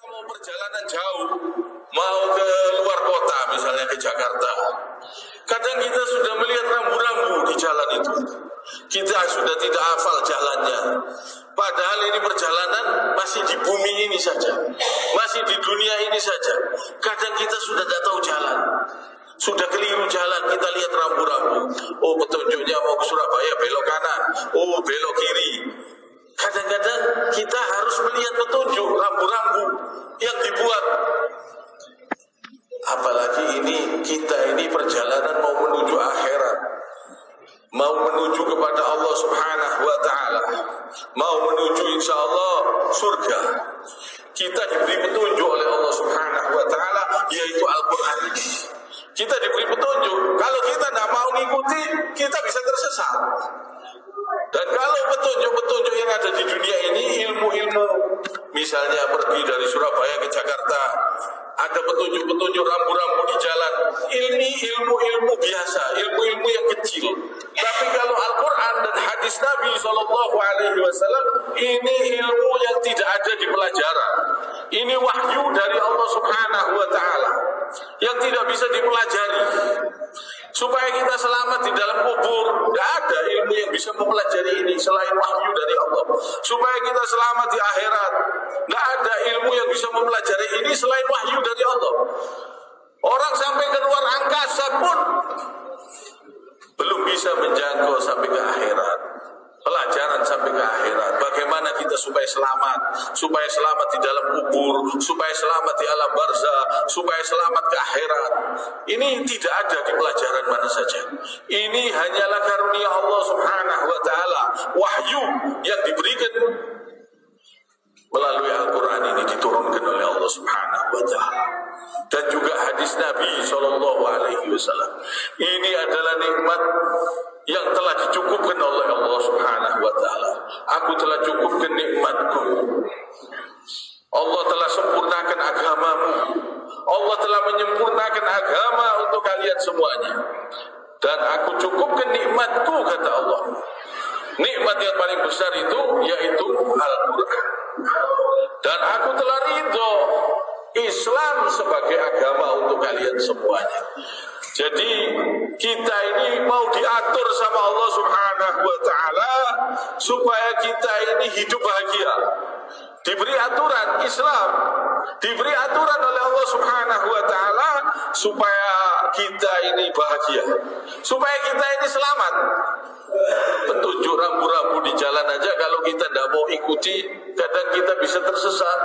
mau perjalanan jauh, mau ke luar kota, misalnya ke Jakarta, kadang kita sudah melihat rambu-rambu di jalan itu. Kita sudah tidak hafal jalannya. Padahal ini perjalanan masih di bumi ini saja, masih di dunia ini saja. Kadang kita sudah tidak tahu jalan, sudah keliru jalan. Kita lihat rambu-rambu. Oh, petunjuknya mau ke Surabaya, belok kanan. Oh, belok kiri. Kadang-kadang kita harus melihat petunjuk rambu-rambu yang dibuat. Apalagi kita ini perjalanan mau menuju akhirat, mau menuju kepada Allah Subhanahu wa ta'ala, mau menuju insya Allah surga. Kita diberi petunjuk oleh Allah Subhanahu wa ta'ala, yaitu Al-Quran ini. Kita diberi petunjuk. Kalau kita tidak mau mengikuti, kita bisa tersesat. Dan kalau petunjuk-petunjuk yang ada di dunia ini, ilmu-ilmu, misalnya pergi dari Surabaya ke Jakarta, ada petunjuk-petunjuk rambu-rambu di jalan. Ini ilmu-ilmu biasa, ilmu-ilmu yang kecil. Tapi kalau Al-Quran dan hadis Nabi SAW, ini ilmu yang tidak ada di pelajaran. Ini wahyu dari Allah Subhanahu wa ta'ala yang tidak bisa dipelajari. Supaya kita selamat di dalam kubur, tidak ada ilmu yang bisa mempelajari ini selain wahyu dari Allah. Supaya kita selamat di akhirat, tidak ada ilmu yang bisa mempelajari ini selain wahyu dari Allah. Orang sampai ke luar angkasa pun belum bisa menjangkau sampai ke akhirat. Pelajaran sampai ke akhirat. Bagaimana kita supaya selamat di dalam kubur, supaya selamat di alam barzah, supaya selamat ke akhirat. Ini tidak ada di pelajaran mana saja. Ini hanyalah karunia Allah Subhanahu wa ta'ala, wahyu yang diberikan melalui Al-Quran ini, diturunkan oleh Allah Subhanahu wa ta'ala. Dan juga hadis Nabi SAW. Ini adalah nikmat yang telah dicukupkan oleh Allah Subhanahu wa ta'ala. Aku telah cukupkan nikmatku. Allah telah sempurnakan agamamu. Allah telah menyempurnakan agama untuk kalian semuanya. Dan aku cukupkan nikmatku, kata Allah. Nikmat yang paling besar itu yaitu Al-Quran. Dan aku telah ridho Islam sebagai agama untuk kalian semuanya. Jadi kita ini mau diatur sama Allah Subhanahu wa ta'ala supaya kita ini hidup bahagia. Diberi aturan Islam, diberi aturan oleh Allah Subhanahu wa ta'ala supaya kita ini bahagia, supaya kita ini selamat. Petunjuk rambu-rambu di jalan aja kalau kita tidak mau ikuti, kadang kita bisa tersesat.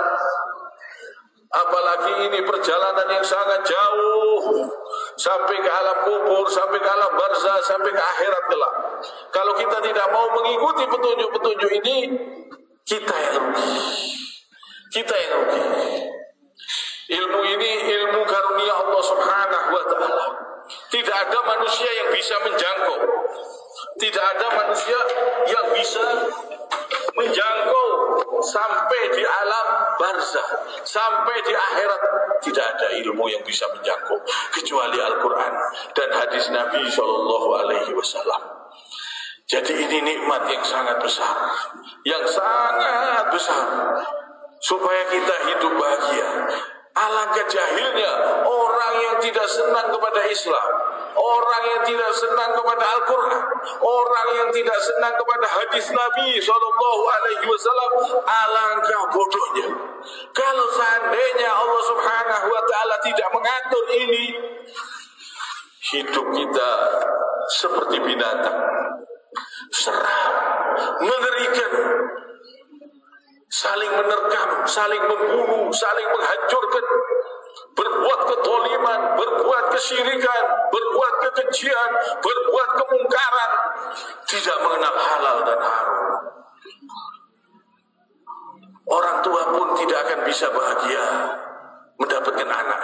Apalagi ini perjalanan yang sangat jauh, sampai ke alam kubur, sampai ke alam barzah, sampai ke akhirat kelak. Kalau kita tidak mau mengikuti petunjuk-petunjuk ini, kita yang rugi. Kita yang rugi. Ilmu ini ilmu karunia Allah Subhanahu wa ta'ala. Tidak ada manusia yang bisa menjangkau. Tidak ada manusia yang bisa menjangkau sampai di alam barzah, sampai di akhirat. Tidak ada ilmu yang bisa menjangkau kecuali Al-Quran dan hadis Nabi SAW. Jadi ini nikmat yang sangat besar, yang sangat besar, supaya kita hidup bahagia. Alangkah jahilnya orang yang tidak senang kepada Islam, orang yang tidak senang kepada Al-Quran, orang yang tidak senang kepada hadis Nabi SAW. Alangkah bodohnya kalau seandainya Allah Subhanahu wa ta'ala tidak mengatur ini, hidup kita seperti binatang, seram, mengerikan, saling menerkam, saling membunuh, saling menghancurkan, berbuat ketoliman, berbuat kesyirikan, berbuat kekejian, berbuat kemungkaran, tidak mengenal halal dan haram. Orang tua pun tidak akan bisa bahagia mendapatkan anak.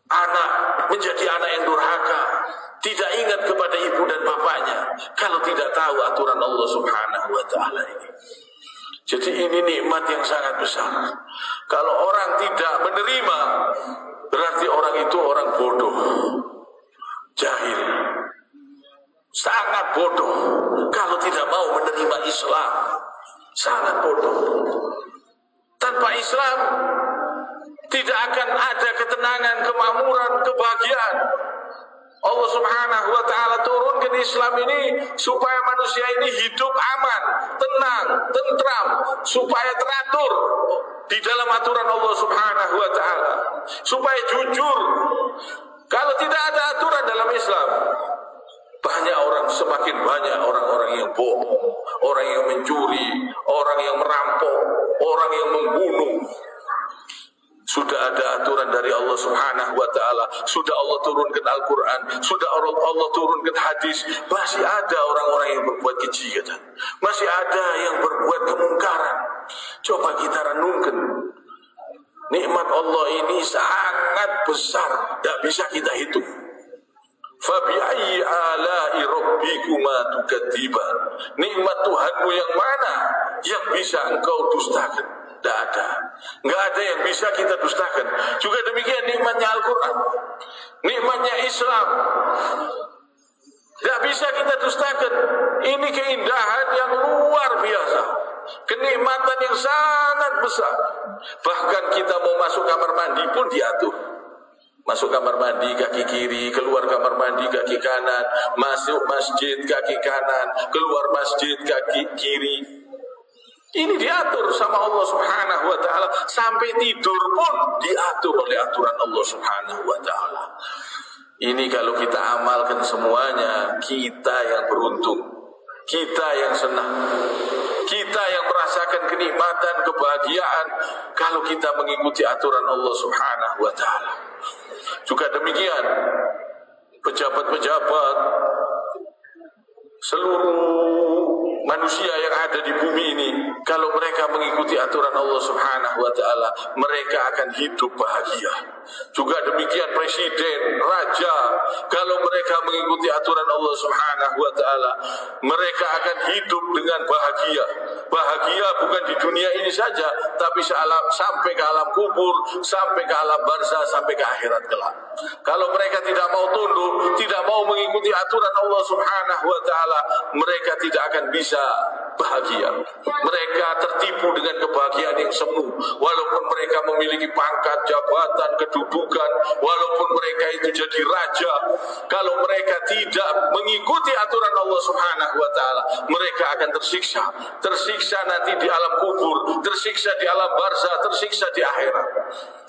Anak menjadi anak yang durhaka, tidak ingat kepada ibu dan bapaknya kalau tidak tahu aturan Allah Subhanahu wa ta'ala ini. Jadi ini nikmat yang sangat besar. Kalau orang tidak menerima, berarti orang itu orang bodoh, jahil, sangat bodoh. Kalau tidak mau menerima Islam, sangat bodoh. Tanpa Islam, tidak akan ada ketenangan, kemakmuran, kebahagiaan. Allah Subhanahu wa ta'ala turunkan Islam ini supaya manusia ini hidup aman, tenang, tentram, supaya teratur di dalam aturan Allah Subhanahu wa ta'ala, supaya jujur. Kalau tidak ada aturan dalam Islam, semakin banyak orang-orang yang bohong, orang yang mencuri, orang yang merampok, orang yang membunuh. Sudah ada aturan dari Allah Subhanahu wa ta'ala, sudah Allah turunkan Al-Quran, sudah Allah turunkan hadis. Masih ada orang-orang yang berbuat kejahatan, masih ada yang berbuat kemungkaran. Coba kita renungkan, nikmat Allah ini sangat besar, tidak bisa kita hitung. Fabi'ayyi ala'i rabbikuma tukadziban. Nikmat Tuhanmu yang mana yang bisa engkau dustakan? Tidak ada. Nggak ada yang bisa kita dustakan. Juga demikian nikmatnya Al-Quran, nikmatnya Islam, tidak bisa kita dustakan. Ini keindahan yang luar biasa, kenikmatan yang sangat besar. Bahkan kita mau masuk kamar mandi pun diatur. Masuk kamar mandi kaki kiri, keluar kamar mandi kaki kanan, masuk masjid kaki kanan, keluar masjid kaki kiri. Ini diatur sama Allah Subhanahu wa ta'ala. Sampai tidur pun diatur oleh aturan Allah Subhanahu wa ta'ala. Ini kalau kita amalkan semuanya, kita yang beruntung, kita yang senang, kita yang merasakan kenikmatan, kebahagiaan kalau kita mengikuti aturan Allah Subhanahu wa ta'ala. Juga demikian pejabat-pejabat, seluruh manusia yang ada di bumi ini, kalau mereka mengikuti aturan Allah Subhanahu wa ta'ala, mereka akan hidup bahagia. Juga demikian presiden, raja, kalau mereka mengikuti aturan Allah Subhanahu wa ta'ala, mereka akan hidup dengan bahagia. Bahagia bukan di dunia ini saja, tapi sampai ke alam kubur, sampai ke alam barzah, sampai ke akhirat kelak. Kalau mereka tidak mau tunduk, tidak mau mengikuti aturan Allah Subhanahu wa ta'ala, mereka tidak akan bisa bahagia. Mereka tertipu dengan kebahagiaan yang semu. Walaupun mereka memiliki pangkat, jabatan, kedudukan, walaupun mereka itu jadi raja, kalau mereka tidak mengikuti aturan Allah Subhanahu wa ta'ala, mereka akan tersiksa. Tersiksa nanti di alam kubur, tersiksa di alam barzah, tersiksa di akhirat.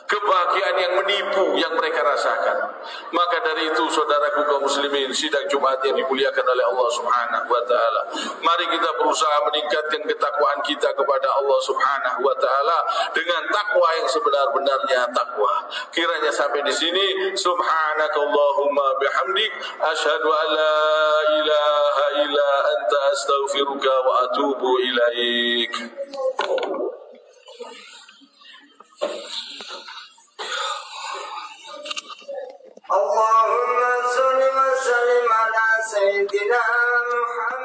Kebahagiaan yang menipu yang mereka rasakan. Maka dari itu, saudaraku kaum muslimin, sidang Jumat yang dimuliakan oleh Allah Subhanahu wa ta'ala, mari kita berusaha meningkatkan ketakwaan kita kepada Allah Subhanahu wa ta'ala dengan takwa yang sebenar-benarnya takwa. Kiranya sampai di sini. Subhanakallahumma bihamdik, asyhadu an la ilaha illa anta, astaghfiruka wa atubu ilaik. Allahumma salli wa sallim ala sayyidina Muhammad.